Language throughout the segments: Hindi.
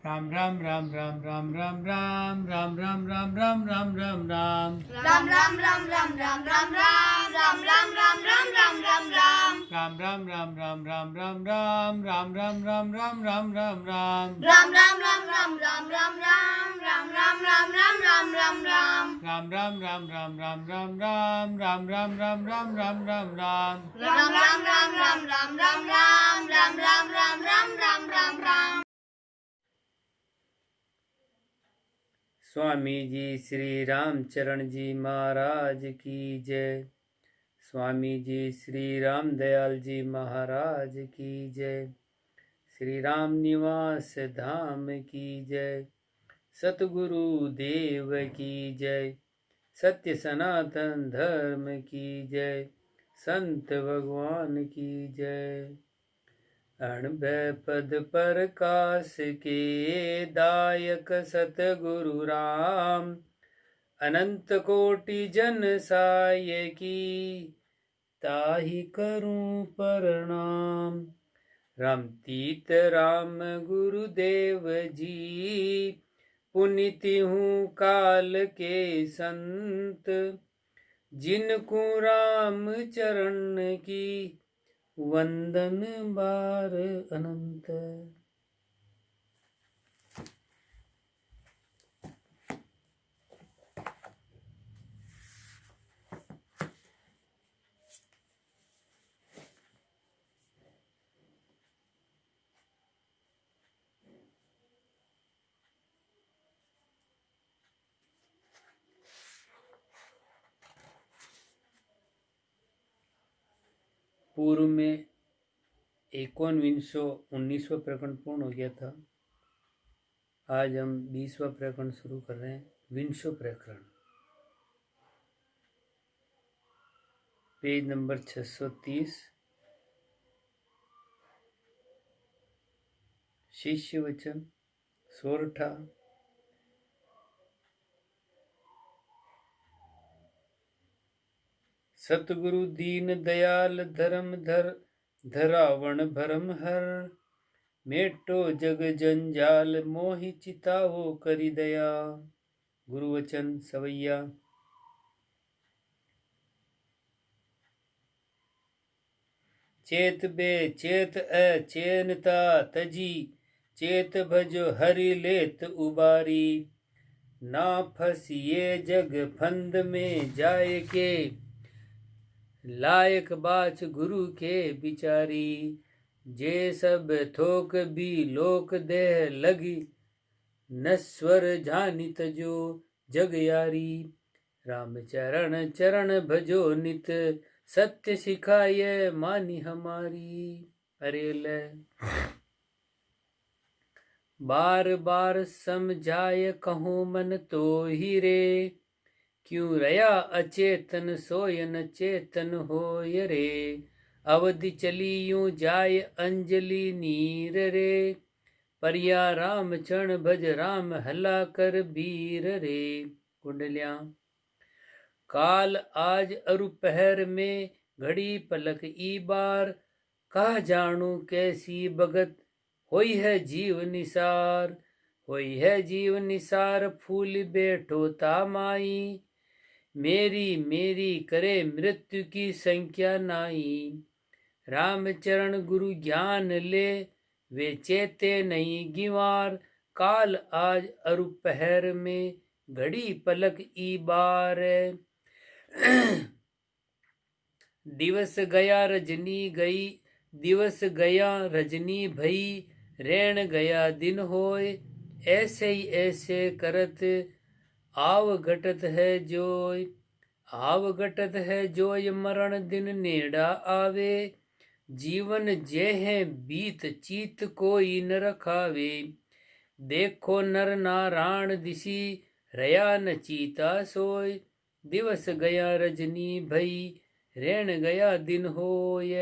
Ram Ram Ram Ram Ram Ram Ram Ram Ram Ram Ram Ram Ram Ram Ram ram ram ram ram ram ram ram ram ram ram ram ram ram Ram Ram Ram Ram Ram Ram Ram Ram Ram Ram Ram Ram Ram Ram ram ram ram ram ram ram ram ram ram ram ram ram ram ram Ram Ram Ram Ram Ram Ram Ram Ram Ram Ram Ram Ram Ram Ram ram ram ram ram ram ram ram ram ram ram ram ram ram ram Swami ji Shri Ramcharan जी महाराज की जय। स्वामी जी श्री राम दयाल जी महाराज की जय। श्री राम निवास धाम की जय। सतगुरु देव की जय। सत्य सनातन धर्म की जय। संत भगवान की जय। अणभय पद प्रकाश के दायक सतगुरु राम। अनंत कोटि जन साय की ताहि करूं प्रणाम। राम तीत राम गुरुदेव जी। पुनित हूँ काल के संत। जिनको राम चरण की वंदन बार अनंत। पूर्व में 19वां प्रकरण पूर्ण हो गया था। आज हम 20वां प्रकरण शुरू कर रहे हैं। 20वां प्रकरण पेज नंबर 630। शिष्य वचन सोरठा। सतगुरु दीन दयाल धर्मधर धरावण भरम हर। मेटो जग जंजाल मोहि चितावो करि दया। गुरु वचन सवैया। चेत बे चेत अचेनता तजी। चेत भजो हरि लेत उबारी। ना फसिए जग फंद में जाए के। लायक बाच गुरु के बिचारी। जे सब थोक भी लोक देह लगी। नस्वर जानित जो जग यारी। राम चरण चरण भजो नित। सत्य सिखाए मानी हमारी। अरे ले बार बार समझाए कहूँ मन तो ही रे। क्यों रया अचेतन सोयन चेतन होय रे। अवधि चली यूं जाय अंजलि नीर रे। परिया राम चरण भज राम हला कर बीर रे। कुंडलियां काल आज अरु पहर में घड़ी पलक ई बार। कहा जानू कैसी भगत होई है जीव निसार। होई है जीव निसार फूल बैठो तामाई। मेरी मेरी करे मृत्यु की संख्या नाई। राम चरण गुरु ज्ञान ले वे चेते नहीं गिवार। काल आज अरु पहर में घड़ी पलक ई बार। दिवस गया रजनी गई। दिवस गया रजनी भई। रैन गया दिन होय। ऐसे ही ऐसे करत आव घटत है जोय। आव घटत है जोय मरण दिन नेड़ा आवे। जीवन जेह बीत चीत कोई न रखावे। देखो नर नारायण दिशी रया न चीता सोय। दिवस गया रजनी भई। रैन गया दिन होय।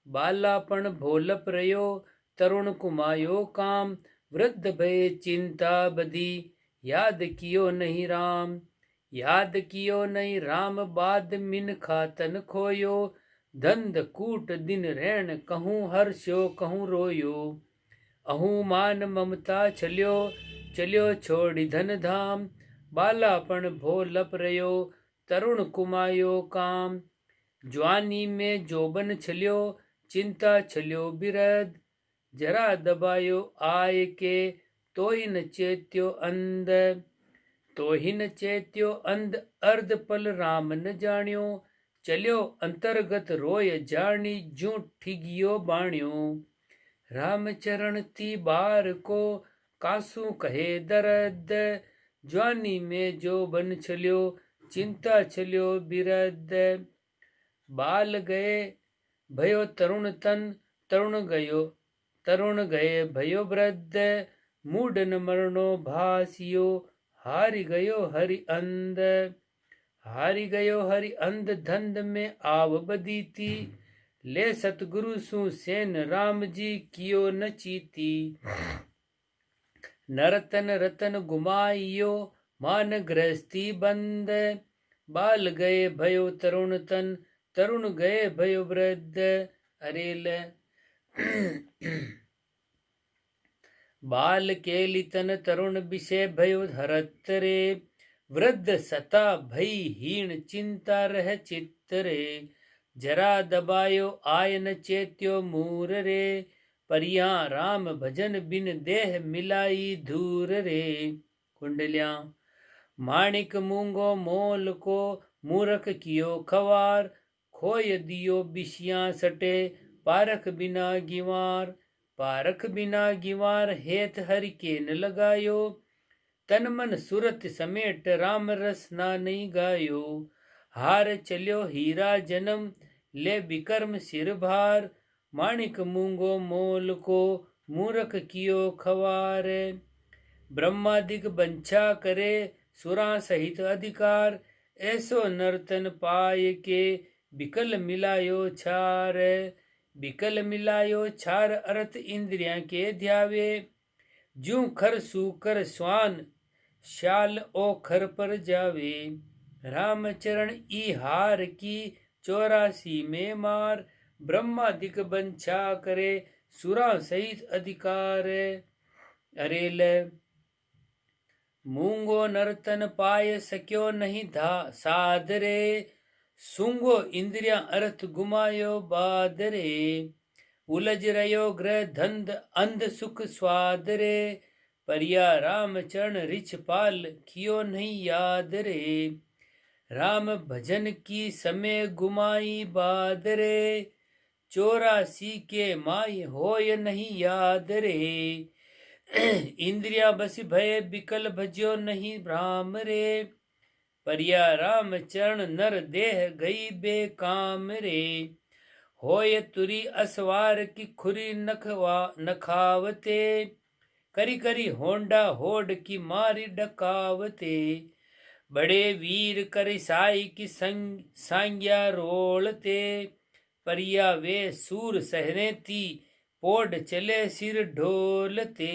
बालापन भोलप रयो तरुण कुमायो काम। वृद्ध भय चिंता बधी याद कियो नहीं राम। याद कियो नहीं राम बाद मिन खातन खोयो। धंध कूट दिन रैन कहूँ हर्षो कहूँ रोयो। अहू मान ममता चल्यो चल्यो छोड़ी धन धाम बालापण भो लप रयो तरुण कुमायो काम ज्वानी में जोबन छल्यो चिंता छल्यो बिरद जरा दबायो आय के तो ही न चेत्यो अंध तो ही न चेत्यो अंध अर्ध पल राम न जाण्यो चल्यो अंतर्गत रोय जानी जू ठिगियो बाण्यो राम चरण ती बार को कासू कहे दर्द ज्वानी में जो बन छल्यो चिंता छल्यो बिरद बाल गए भयो तरुण तन तरुण गए भयो वृद्ध मूढ़न मरणो भासियो हारि गयो हरि अंध धंध में आव बदीती ले सतगुरु सु सेन राम जी कियो न चीती नरतन रतन गुमाइयो मान गृहस्थी बंद बाल गए भयो तरुण गए भयो वृद्ध अरेल बाल केली तन तरुण विषय भयो हरत रे वृद्ध सता भई हीन चिंता रह चित्त रे जरा दबायो आय न चेत्यो मूर रे परिया राम भजन बिन देह मिलाई धूर रे कुंडलियां माणिक मूंगो मोल को मूरख कियो खवार खोय दियो बिशियां सटे पारख बिना गिवार हेत हरि के न लगायो तन मन सुरत समेट राम रस ना नहीं गायो हार चल्यो हीरा जन्म ले विकर्म सिर भार माणिक मूंगो मोल को मूरख कियो खवार ब्रह्मादिक बंछा करे सुरा सहित अधिकार ऐसो नर्तन पाय के बिकल मिलायो छार अर्थ इंद्रियां के ध्यावे जू खर सूकर स्वान शाल ओ खर पर जावे रामचरण ई हार की 84 में मार ब्रह्मादिक बंछा करे सुरा सहित अधिकार अरेल मूंगो नर्तन पाय सक्यो नहीं सादरे सूंगो इंद्रिया अर्थ गुमायो बादरे उलझ रयो ग्रह धंध अंध सुख स्वाद रे परिया राम चरण रिछ पाल कियो नहीं याद रे राम भजन की समय गुमाई बाद रे 84 के माई होय नहीं याद रे इंद्रिया बस भय बिकल भज्यो नहीं राम रे परिया राम चरण नर देह गई बेकाम रे होय तुरी असवार की खुरी नखावते करी करी होंडा होड की मारी डकावते बड़े वीर करी साई की सांग्या रोलते परिया वे सूर सहने ती पोड चले सिर ढोलते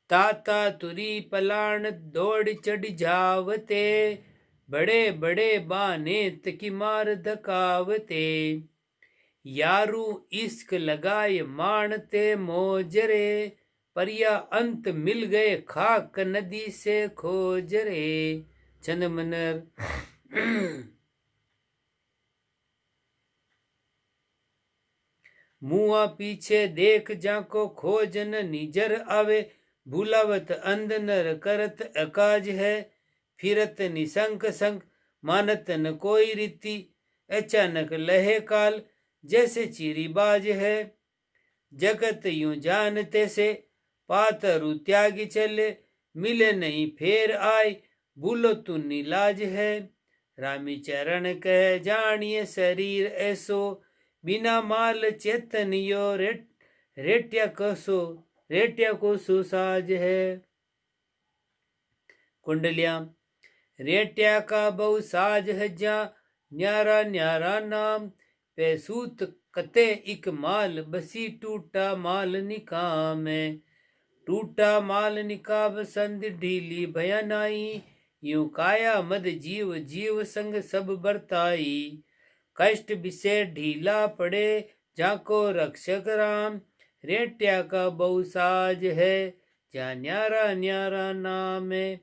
ताता तुरी पलाण दौड़ चढ़ जावते बड़े बड़े बानेत की मार धकावते यारू इश्क लगाए मानते मोजरे परिया अंत मिल गए खाक नदी से खोजरे चंदमनर मुआ पीछे देख जाको खोजन निजर आवे भूलावत अंध नर करत अकाज है फिरत निसंक संग मानत न कोई रीति अचानक लहे काल जैसे चीरी बाज है जगत यूं जानते से पातरु त्यागी चले मिले नहीं फेर आए भूलो तू नीलाज है रामी चरण कह जानिए शरीर ऐसो बिना माल चेतनियो रेट्या को सुसाज है कुंडलियां रेट्या का बहु साज है जा न्यारा न्यारा नाम पैसूत कते इक माल बसी टूटा माल निकाम टूटा माल निकाब संध ढीली भयानाई यूं काया मद जीव जीव संग सब बरताई कष्ट विषय ढीला पड़े जाको रक्षक राम रेट्या का बहुसाज है, जा न्यारा न्यारा नाम है।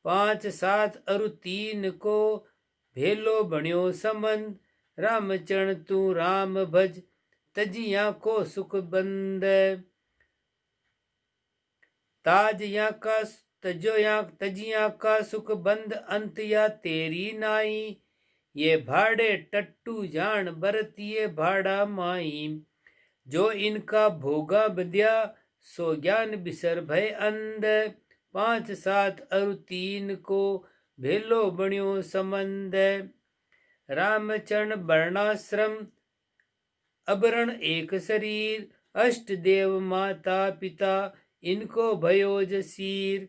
5-7 अरु 3 को भेलो बण्यो संबंध, रामचरण तू राम भज, तजिया को सुख बंद। ताजिया का तजिया का सुख बंद, अंत या तेरी नाई। ये भाड़े टट्टू जान, बरतिए भाड़ा माई। जो इनका भोगा बंध्या, सो ज्ञान बिसर भय अंध। 5-7 अरु 3 को भेलो बण्यो संबंध। रामचरण वर्णाश्रम, अबरण एक शरीर। अष्ट देव माता पिता, इनको भयोज सीर।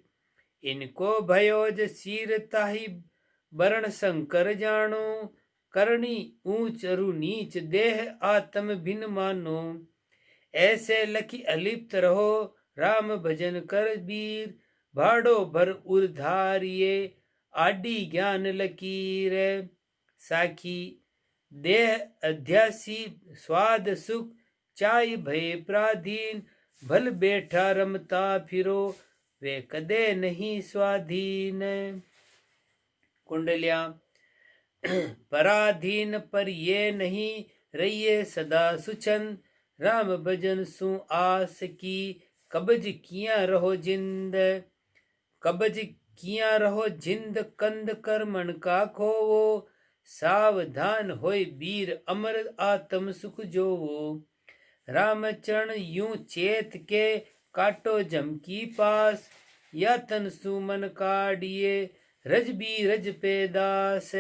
इनको भयोज सीर, ताहि वरण शंकर जानो। करणी ऊंच अरु नीच, देह आत्म भिन्न मानो। ऐसे लखी अलिप्त रहो, राम भजन कर बीर। भाड़ो भर उर्धारिये, आडी ज्ञान लकीर। साखी देह अध्यासी, स्वाद सुख चाय भय प्राधीन। भल बैठा रमता फिरो, वे कदे नहीं स्वाधीन। कुंडलिया पराधीन पर ये नहीं, रहिए सदा सुचन। राम भजन सु आस की, कब्ज किया रहो जिंद। कब्ज किया रहो जिंद, कंद कर मन का खोवो। सावधान होय वीर, अमर आत्म सुख जोवो। रामचरण यूं चेत के, काटो जम की पास। या तन सुमन काढ़िए, रज भी रज पे दास।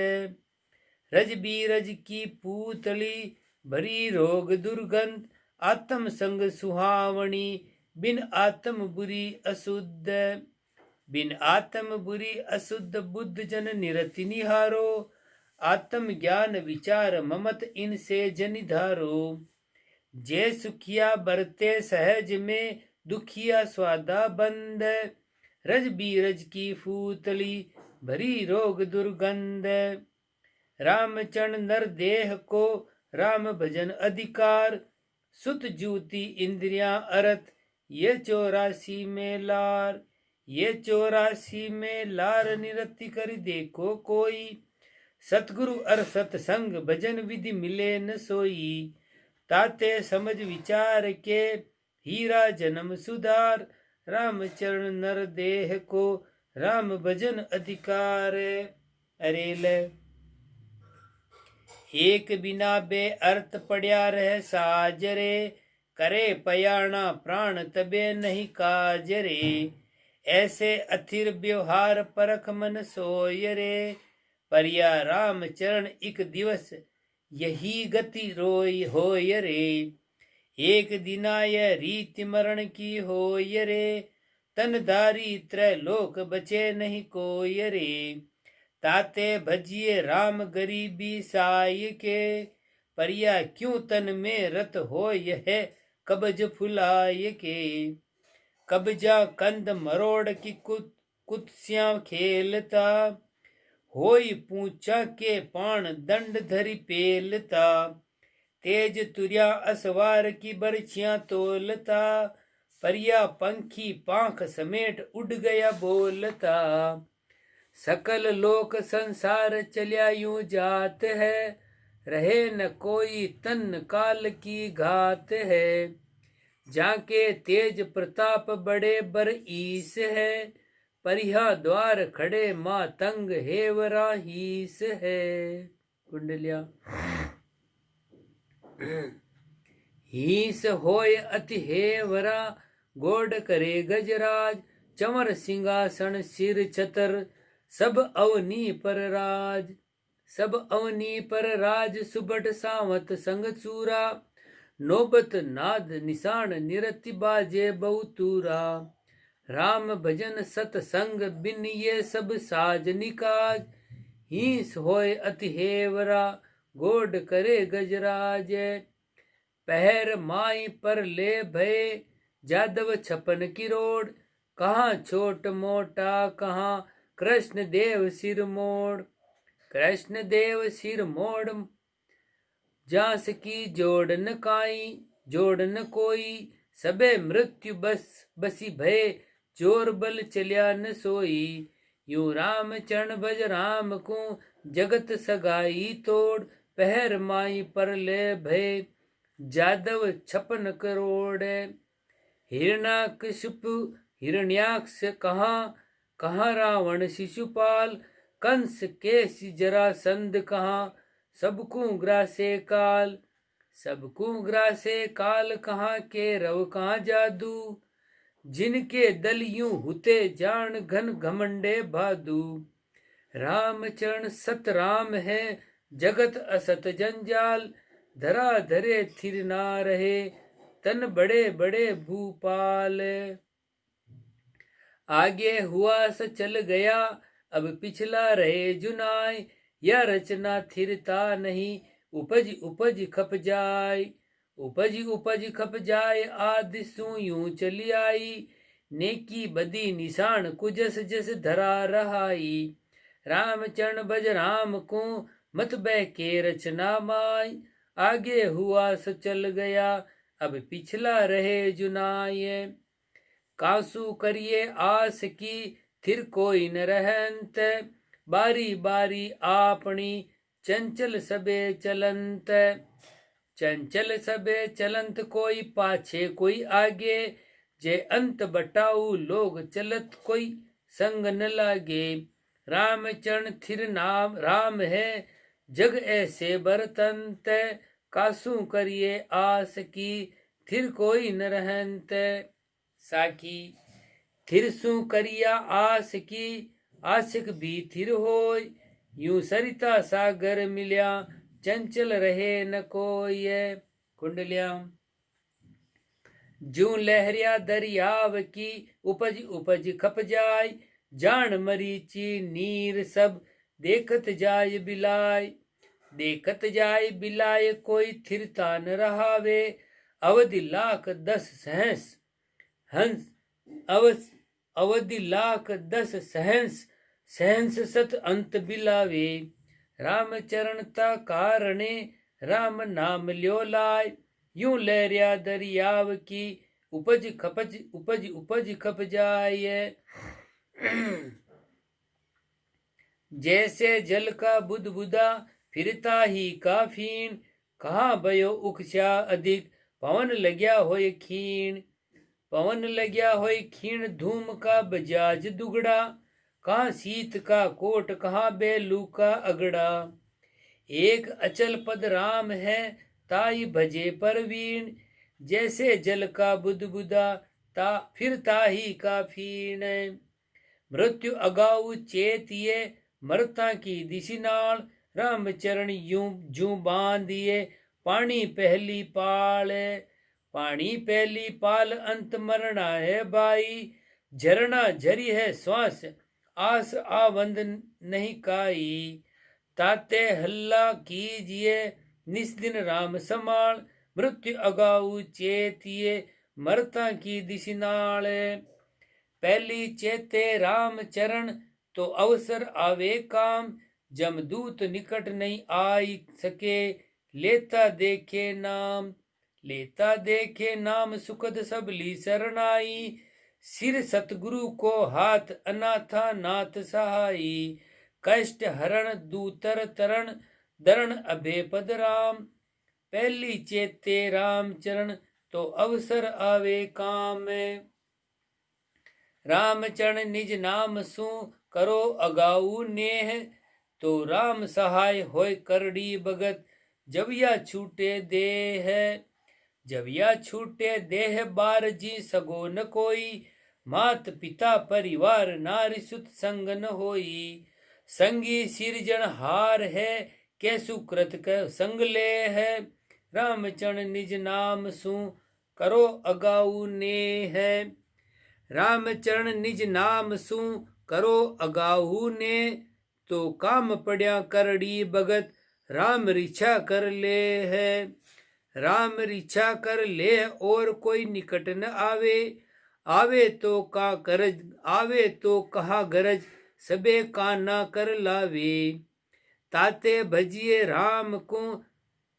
रज भी रज की पूतली, भरी रोग दुर्गंध। आत्म संग सुहावणी, बिन आत्म बुरी अशुद्ध। बिन आत्म बुरी अशुद्ध, बुद्ध जन निरति निहारो। आत्म ज्ञान विचार ममत, इनसे जनिधारो। जे सुखिया बरते सहज में, दुखिया स्वादा बंद। रज बीरज की फूतली, भरी रोग दुर्गंध। रामचरण नर देह को, राम भजन अधिकार। सुत जूती इंद्रियां अरत, ये 84 में लार। ये 84 में लार, निरति कर देखो कोई। सतगुरु अर सत्संग, भजन विधि मिले न सोई। ताते समझ विचार के, हीरा जन्म सुधार। रामचरण नर देह को, राम भजन अधिकार। अरेल एक बिना बे अर्थ पड़या रह साजरे। करे पयाणा प्राण, तबे नहीं काजरे। ऐसे अथिर व्यवहार, परख मन सोय रे। परिया रामचरण एक दिवस, यही गति रोय होय रे। एक दिनाय रीति मरण की होय रे। तनधारी त्रैलोक, बचे नहीं कोय रे। ताते भजिए राम गरीबी साय के। परिया क्यों तन में रत होय है, कब्ज फुलाय के। कब्जा कंद मरोड़ की कुत्स्यां खेलता। होई पूछा के पाण, दंड धरी पेलता। तेज तुर्या असवार की, बरछियां तोलता। परिया पंखी पांख समेट, उड़ गया बोलता। सकल लोक संसार चल्या यूं जात है। रहे न कोई तन काल की घात है। जाके तेज प्रताप बड़े बर ईस है। परिहा द्वार खड़े मातंग, हेवरा हीस है। कुंडलिया हीस होय अति हेवरा, गोड करे गजराज। चमर सिंहासन सिर छतर, सब अवनी पर राज। सब अवनी पर राज, सुबट सावत संग चूरा। नौबत नाद निशान, निरति बाजे बहुतूरा। राम भजन सतसंग, बिन ये सब साज निकाज। हीस होय अति हेवरा, गोड करे गजराज। पहर माई पर ले भय, जादव 56 किरोड़। कहाँ छोट मोटा, कहाँ कृष्ण देव सिर मोड़। कृष्ण देव सिर मोड़, जास की जोड़ न काई, जोड़ न कोई। सबे मृत्यु बस बसी भय, जोर बल चलिया न सोई। यूं राम चरण भज राम को, जगत सगाई तोड़। पहर माई पर ले भय, जादव 56 करोड़। हिरण्याकशिपु हिरण्याक्ष कहाँ, कहाँ रावण शिशुपाल। कंस केसि जरासंध कहाँ, सबको ग्रासे काल। सबको ग्रासे काल कहाँ, के रव कहाँ जादू। जिनके दल यूं हुते जान, घन घमंडे भादू। राम चरण सत राम है, जगत असत जंजाल। धरा धरे थिर ना रहे, तन बड़े बड़े भूपाल। आगे हुआ स चल गया, अब पिछला रहे जुनाय। यह रचना थिरता नहीं, उपज उपज खप जाय। उपज उपज खप जाय, आदि सु यूं चली आई। नेकी बदी निशान कुजस जस धरा रहाई। राम चरण भज राम को, मत बह के रचना माय। आगे हुआ स चल गया, अब पिछला रहे जुनाय। कासु करिए आस की, थिर कोई न रहंत। बारी बारी आपनी, चंचल सबे चलंत। चंचल सबे चलंत, कोई पाछे कोई आगे। जे अंत बटाऊ लोग चलत, कोई संग न लागे। राम चरण थिर नाम राम है, जग ऐसे बरतंत। कासु करिए आस की, थिर कोई न रहंत। साखी थिर सु करिया आस की, आशिक भी थिर होय। यूं सरिता सागर मिल्या, चंचल रहे न कोय। कुंडलियां जूं लहरिया दरियाव की, उपज उपज खप जाय। जान मरीची नीर सब, देखत जाय बिलाय। देखत जाय बिलाय, कोई थिरता न रहावे। अवधि लाख 10 सहस हंस, अवधि लाख 10 सहंस। सहंस सत अंत बिलावे। राम चरण ता कारणे, राम नाम ल्यो लाय। यूं लहरिया दरियाव की, उपज खपज उपज उपज खप जाय। जैसे जल का बुदबुदा, फिरता ही का फीन। कहाँ भयो उकस्या अधिक, पवन लग्या होय खीण। पवन लग्या होय खीण, धूम का बजाज दुगड़ा। कहाँ शीत का कोट, कहाँ बेलू का अगड़ा। एक अचल पद राम है, ताई भजे परवीण। जैसे जल का बुदबुदा, ता फिरता ही का फीण। मृत्यु अगाऊ चेतिए, मरता की दिशि नाल। राम चरण यूं जूं बांधिए, पानी पहली पाल। पानी पहली पाल, अंत मरना है बाई। झरना झरी है श्वास, आस आवंद नहीं काई। ताते हल्ला कीजिए, निस्दिन राम समाल। मृत्यु अगाऊ चेतिए, मरता की दिशि नाल। पहली चेते राम चरण, तो अवसर आवे काम। जमदूत निकट नहीं आई सके, लेता देखे नाम। लेता देखे नाम, सुखद सबली शरणाई। सिर सतगुरु को हाथ, अनाथा नाथ सहाई। कष्ट हरण दूतर तरण, दरण अभे पद राम। पहली चेते राम चरण, तो अवसर आवे काम। राम चरण निज नाम सु, करो अगाऊ नेह। तो राम सहाय होय करड़ी बगत, जब या छूटे देह। जब या छूटे देह, बार जी सगो न कोई। मात पिता परिवार, नारी सुत संग न होई। संगी सिरजन हार है, कैसु कृत क संग ले है। राम चरण निज नाम सु, करो अगाऊ नेह। राम चरण निज नाम सु, करो अगाऊ ने। तो काम पड़या करड़ी बगत, राम रिछा कर ले है। राम रिछा कर ले, और कोई निकट न आवे। आवे तो का करज, आवे तो कहा गरज, सबे काना कर लावे। ताते भजिए राम को,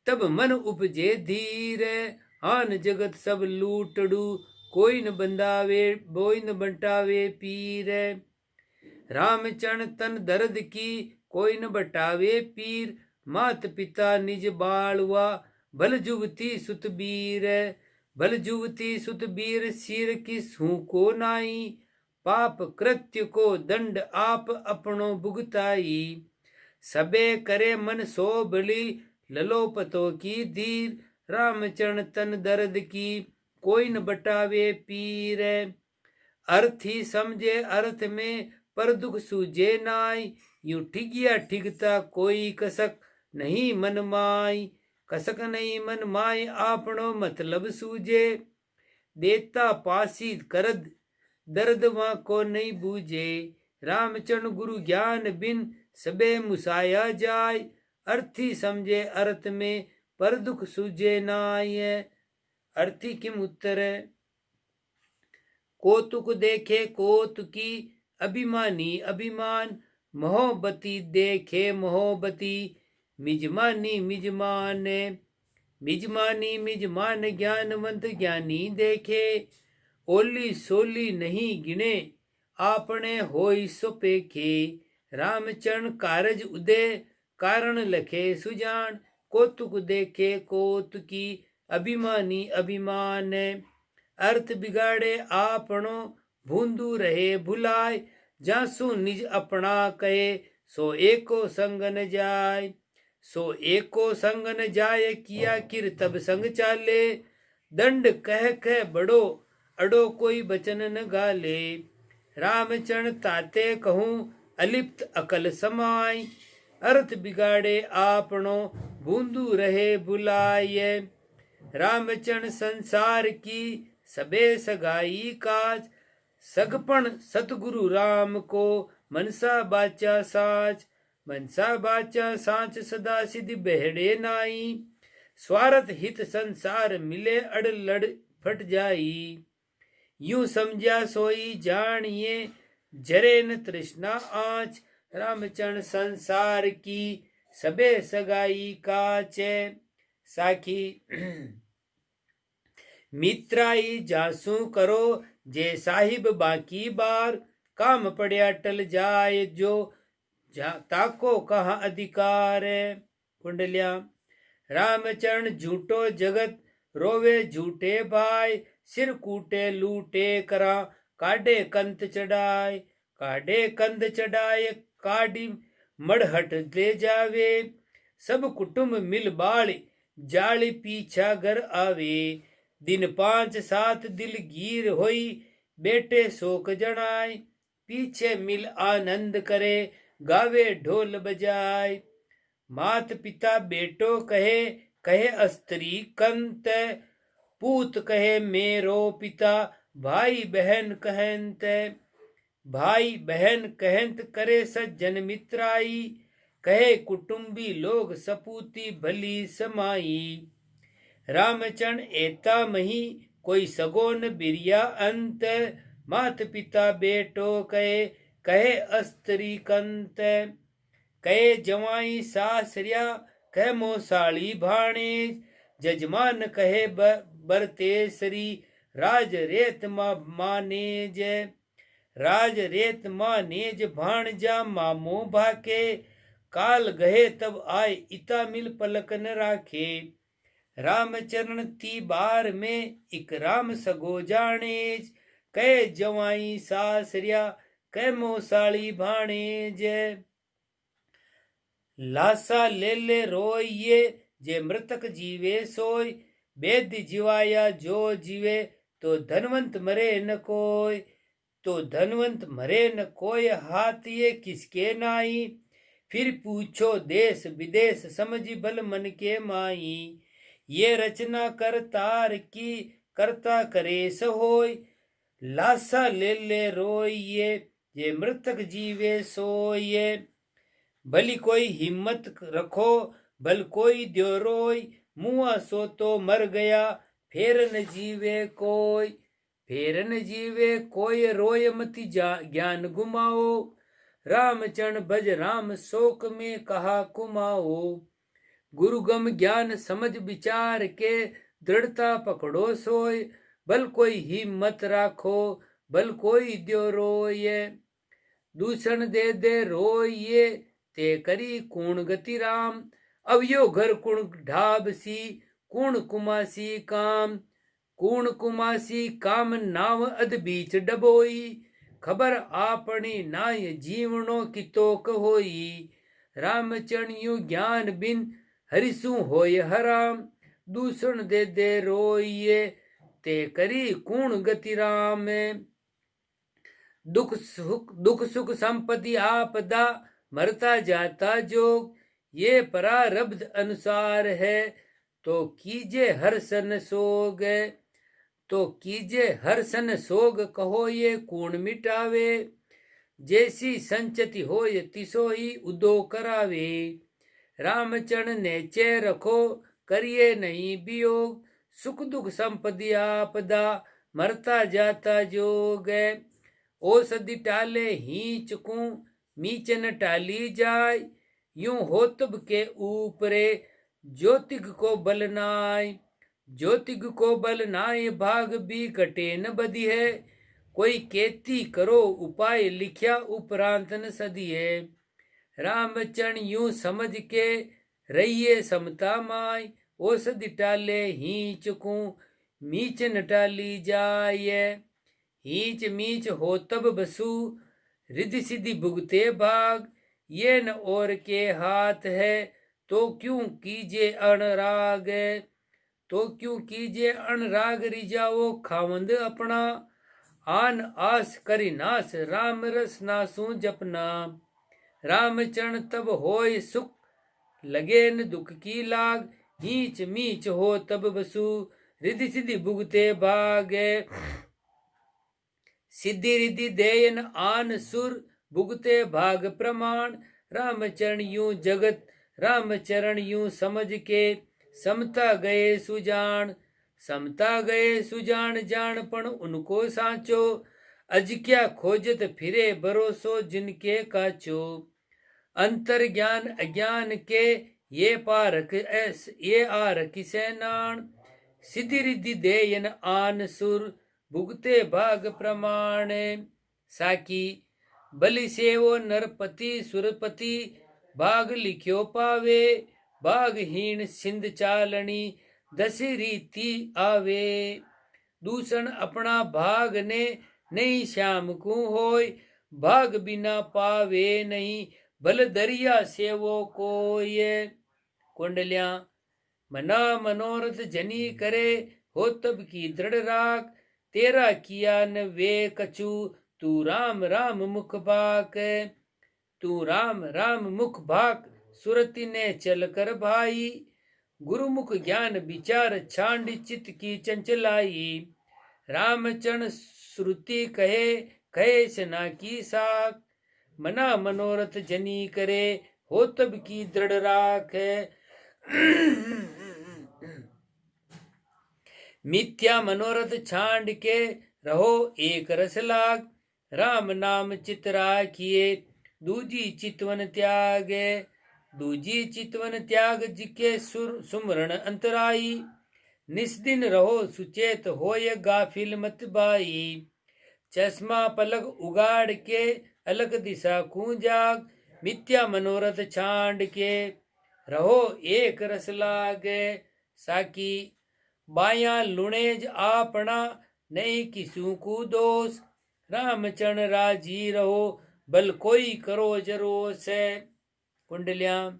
तब मन उपजे धीर। आन जगत सब लूटड़ू, कोई न बंदावे बोई न बंटावे पीर। रामचरण तन दर्द की, कोई न बटावे पीर। मात पिता निज बालवा, भल जुवती सुत बीर। भल जुवती सुत बीर, सिर किसहू को नाई। पाप कृत्य को दंड आप अपनो भुगताई। सबे करे मन सो बली, ललोपतों की धीर। रामचरण तन दर्द की, कोई न बटावे पीर। अर्थ ही समझे अर्थ में, पर दुख सूझे नाई। यूं ठिगिया ठिगता कोई कसक नहीं मन माई। कसक नहीं मन माई, आपनो मतलब सूझे। देता पासी करद, दर्द वहां को नहीं बूझे। रामचरण गुरु ज्ञान बिन, सबे मुसाया जाय। अर्थी समझे अर्थ में, पर दुख सूझे नाय। अर्थी किम उत्तर है। कौतुक देखे कौतुकी, अभिमानी अभिमान। मोहब्बती देखे मोहब्बती, मिजमानी मिजमान। मिजमानी मिजमान, ज्ञानवंत ज्ञानी देखे। ओली सोली नहीं गिने, आपने होई सो पेखे। रामचरण कारज उदय, कारण लखे सुजान। कौतुक देखे कौतुकी, अभिमानी अभिमान। अर्थ बिगाड़े आपनो, भूंदू रहे भुलाय। जासु निज अपना कहे, सो एको संग न जाय। सो एको संग न जाय, किया किर तब संग चाले। दंड कह बड़ो, अड़ो कोई बचन न गाले। रामचरण ताते कहूँ, अलिप्त अकल समाय। अर्थ बिगाड़े आपनो, भूंदू रहे भुलाय। रामचरण संसार की, सबे सगाई काज। सगपण सतगुरु राम को, मनसा बाचा साच। मनसा बाचा साच, सदा सिद्धि बहड़े नाई। स्वार्थ हित संसार मिले, अड़ लड़ फट जाई। यूं समझा सोई जानिए, जरे न तृष्णा आँच। रामचरण संसार की, सबे सगाई काच। साखी मित्राई जासू करो, जे साहिब बाकी बार। काम पड़या टल जाए जो, ताको कहाँ अधिकार। कुंडलिया रामचरण झूठो जगत, रोवे झूठे भाई। सिर कूटे लूटे करा, काडे कंत चढ़ाए। काडे कंद चढ़ाए, काडी मड़हट ले जावे। सब कुटुंब मिल बाल, जाली पीछा घर आवे। दिन 5-7 दिल गीर होई, बेटे शोक जनाय। पीछे मिल आनंद करे, गावे ढोल बजाय। मात पिता बेटो कहे, कहे अस्त्री कंत। पूत कहे मेरो पिता, भाई बहन कहंत। भाई बहन कहंत, करे सज्जन मित्राई। कहे कुटुंबी लोग, सपूती भली समाई। रामचरण एता मही, कोई सगोन बिरिया अंत। मात पिता बेटो कहे, कहे अस्त्री कंत। कहे जवाई सासरिया, कहे मोसाली भाणेज। जजमान कहे बरतेसरी, राज रेत मानेज। राज रेत मानेज, भाणजा मामो भाके। काल गहे तब आए, इता मिल पलक न राखे। रामचरण ती बार में, इक राम सगो जानेज। कहे जवाई सासरिया, कहे मोसाली भाणेज। लासा ले ले रोइये, जे मृतक जीवे सोय। वेद जीवाया जो जीवे, तो धनवंत मरे न कोय। तो धनवंत मरे न कोय, हाथ ये किसके नाई। फिर पूछो देश विदेश, समझ बल मन के माई। ये रचना करतार की, करता करे सहोय। लासा ले ले रोइये, जे मृतक जीवे सोये। भली कोई हिम्मत रखो, भल कोई द्यो रोय। मुआ सो तो मर गया, फेर न जीवे कोय। फेर न जीवे कोय, रोय मति ज्ञान गुमाओ। रामचरण भज राम, शोक में कहा कुमाओ। गुरु गम ज्ञान समझ विचार के, दृढ़ता पकड़ो सोय, भल कोई हिम्मत राखो, भल कोई द्यो रोय। दूषण दे दे रोइए, ते करी कूण गति राम, अवयो घर कुण ढाब सी, कूण कुमासी काम। कूण कुमासी काम नाव अध बीच डबोई, खबर आपनी नाय जीवनो की तोक होई। रामचरण यू ज्ञान बिन हरिसु होय हराम, दूषण दे दे रोइए, ते करी कूण गति राम। दुख सुख संपत्ति आपदा, मरता जाता जोग, ये प्रारब्ध अनुसार है, तो कीजे हर सन सोग। तो कीजे हर सन सोग, कहो ये कूण मिटावे, जैसी संचति होय तिसो ही उदो करावे। रामचरण ने चे रखो, करिए नहीं वियोग, सुख दुख संपत्ति आपदा, मरता जाता जोग। औषधि टाले ही चुकूं, मीचन टाली जाय, यूं होतब के ऊपरे, ज्योतिग को बल नाय। ज्योतिग को बल नाय, भाग भी कटे न बदी है, कोई केती करो उपाय, लिख्या उपरांत न सदी है। रामचरण यूं समझ के रहिए समता माय, औषधि टाले ही चुकूं, मीच न टाली जाय। हीच मीच हो तब बसु, रिधि सिद्धि भुगते भाग, ये न और के हाथ है, तो क्यों कीजे अनराग। तो क्यों कीजे अनराग, रिजाओ खावंद अपना, आन आस करी नास, राम रस नासू जपना। रामचरण तब होय सुख, लगे न दुख की लाग, हीच मीच हो तब बसु, रिधि सिद्धि भुगते भाग। सिद्धि रिद्धि देयन आन सुर, भुगते भाग प्रमाण। रामचरण यूं जगत, रामचरण यूं समझ के, समता गए सुजान। समता गए सुजान, जान पण उनको सांचो, अज क्या खोजत फिरे भरोसो जिनके काचो। अंतर ज्ञान अज्ञान के, ये पारख ये आरख सैनान, सिद्धि रिद्धि देयन आन सुर, भुगते भाग प्रमाण। साकी बलि सेवो नरपति सुरपति, भाग लिख्यो पावे, भागहीन सिंध चालनी, दस रीति आवे। दूषण अपना भाग ने, नहीं श्याम को होय, भाग बिना पावे नहीं, भल दरिया सेवो कोय। कुंडलियां मना मनोरथ जनी करे, हो तब की दृढ़ राख, तेरा किया न वे कछु, तू राम राम मुख बाक। तू राम राम मुख बाक, सुरति ने चल कर भाई, गुरुमुख ज्ञान विचार, छांड चित की चंचलाई। रामचरण श्रुति कहे, कहे सना की साख, मना मनोरथ जनी करे, हो तब की दृढ़ राख। मिथ्या मनोरथ छांड के, रहो एक रस लाग, राम नाम चित राखिए, दूजी चितवन त्यागे। दूजी चितवन त्याग, जिके सुमरण अंतराई, निस्दिन रहो सुचेत, होय गाफिल मत बाई। चश्मा पलक उगाड़ के, अलग दिशा को जाग, मिथ्या मनोरथ छांड के, रहो एक रस लागे। साकी बाया लुणेज आपना, नहीं किसू को दोष, रामचरण राजी रहो, बल कोई करो जरोस। कुंडलियां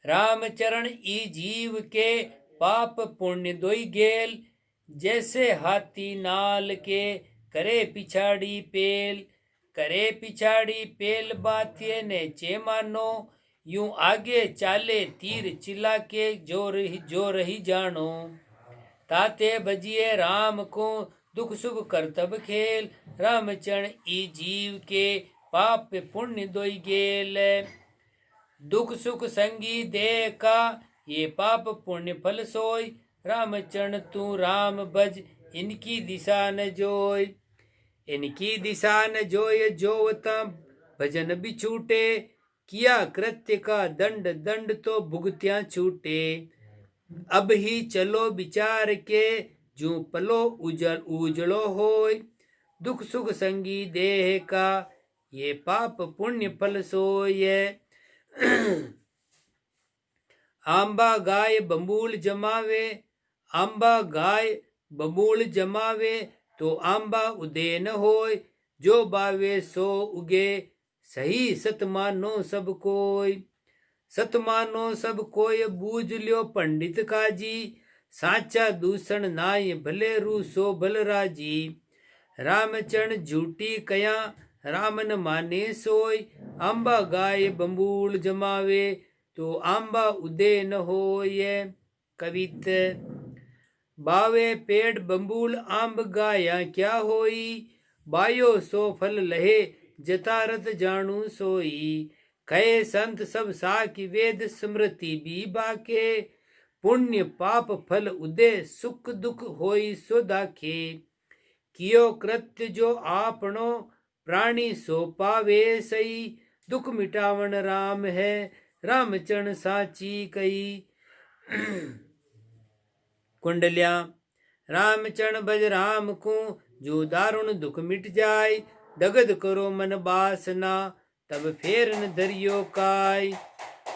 रामचरण ई जीव के, पाप पुण्य दोई गेल, जैसे हाथी नाल के, करे पिछाड़ी पेल। करे पिछाड़ी पेल, बातिये ने चे मानो, यूं आगे चाले तीर चिला के, जो रही जानो। ताते बजिए राम को, दुख सुख करतब खेल, रामचरण ई जीव के, पाप पुण्य दोई गेल। दुख सुख संगी दे का, ये पाप पुण्य फल सोय, रामचरण तू राम भज, इनकी दिशा न जोय। इनकी दिशा न जोय, जोवता भजन बिछूटे, किया कृत्य का दंड, दंड तो भुगत्या छूटे। अब ही चलो विचार के, जू पलो उजड़ो होय। दुख सुख संगी देह का, ये पाप पुण्य फल सोय। आंबा गाय बबूल जमावे, आंबा गाय बबूल जमावे, तो आंबा उदे न होय। जो बावे सो उगे, सही सत मानो सब कोय। सत मानो सब कोय, बूझ लियो पंडित काजी। साचा दूषण नाय, भले रू सो बलराजी। रामचरण झूठी कया, राम न माने सोय। आंबा गाय बबूल जमावे, तो आंबा उदे न होय। कवित बावे पेड़ बबूल आंब गाया क्या होई। बायो सो फल लहे, जतारत जानू सोई। कहे संत सब साखी, वेद स्मृति भी बाके। पुण्य पाप फल उदे, सुख दुख होई सो दाखे। कियो कृत्य जो आपनो, प्राणी सो पावे सही। दुख मिटावन राम है, रामचरण साची कई। कुंडलिया रामचरण भज राम को, जो दारुण दुख मिट जाय। दगद करो मन बासना, तब फेर न धरियो काय।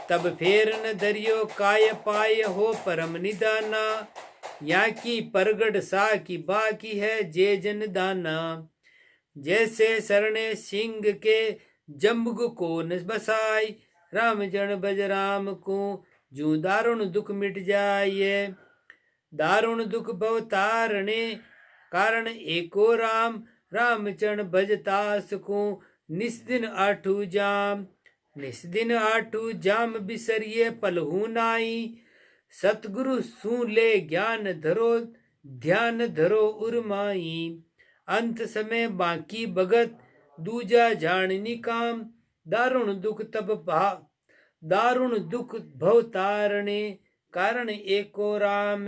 तब फेर न धरियो काय, पाय हो परम निदाना। या की परगड़ सा की बाकी है, जे जन दाना। जैसे सरणे सिंह के, जम्बुग को न बसाय। राम जन भज राम को, जू दारुण दुख मिट जाय। दारुण दुख भव तारणे, कारण एको राम। रामचरण भज तास को, निस्दिन आठू जाम। निस्दिन आठू जाम, बिसरिए पलहू नाई। सतगुरु सू ले ज्ञान धरो, ध्यान धरो उर्माई। अंत समय बाकी भगत, दूजा जाणनी काम। दारुण दुख दारुण दुख भव तारणे, कारण एको राम।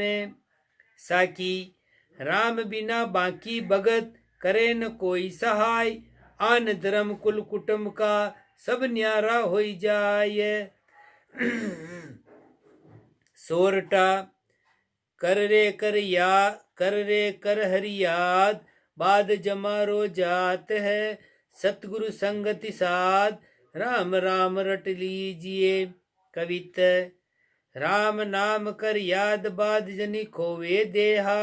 साकी राम बिना बाकी भगत, करे न कोई सहाय। आन धर्म कुल कुटुंब का, सब न्यारा होई जाय। सोरठा कर रे कर हरि याद। बाद जमारो जात है, सतगुरु संगति साध। राम राम रट लीजिए। कवित राम नाम कर याद, बाद जनी खोवे देहा।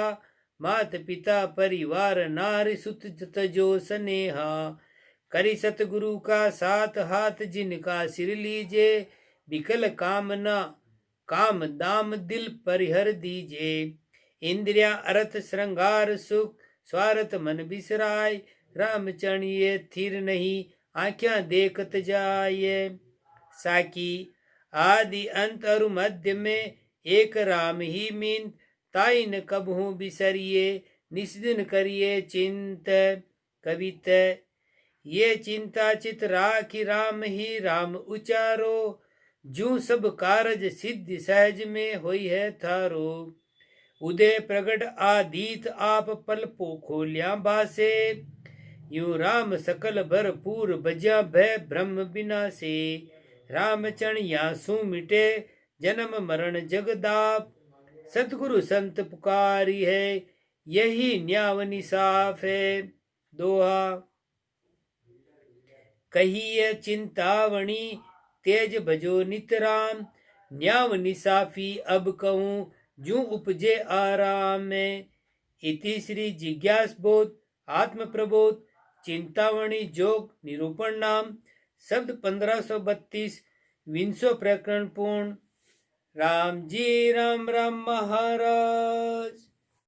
मात पिता परिवार, नारी सुत तजो स्नेहा। करी सतगुरु का साथ, हाथ जिनका सिर लीजे। विकल कामना काम दाम, दिल परिहर दीजे। इंद्रिया अर्थ श्रृंगार सुख, स्वार्थ मन बिसराय। रामचरण ये थिर नहीं, आँख्या देखत जाय। साकी आदि अंत और मध्य में, एक राम ही मीन। ताई न कबहू बिसरिए, निस्दिन करिए चिंत। कवित ये चिंता चित राखी, राम ही राम उचारो। जू सब कारज सिद्धि, सहज में होई है थारो। उदय प्रगट आदित, आप पल पो खोलिया बासे। यूं राम सकल भरपूर, भज्या भय ब्रह्म बिनासे। रामचरण यासु मिटे, जन्म मरण जगदाप। सतगुरु संत पुकारी है, यही न्यावनी साफ है। दोहा कहिए चिंतावणी, तेज भजो नित राम। न्यावनी साफी अब कहूँ, जू उपजे आराम में। इति श्री जिज्ञास बोध, आत्म प्रबोध, चिंतावणी जोग निरूपण नाम। शब्द 1532, 20 प्रकरण पूर्ण। राम जी राम राम महाराज।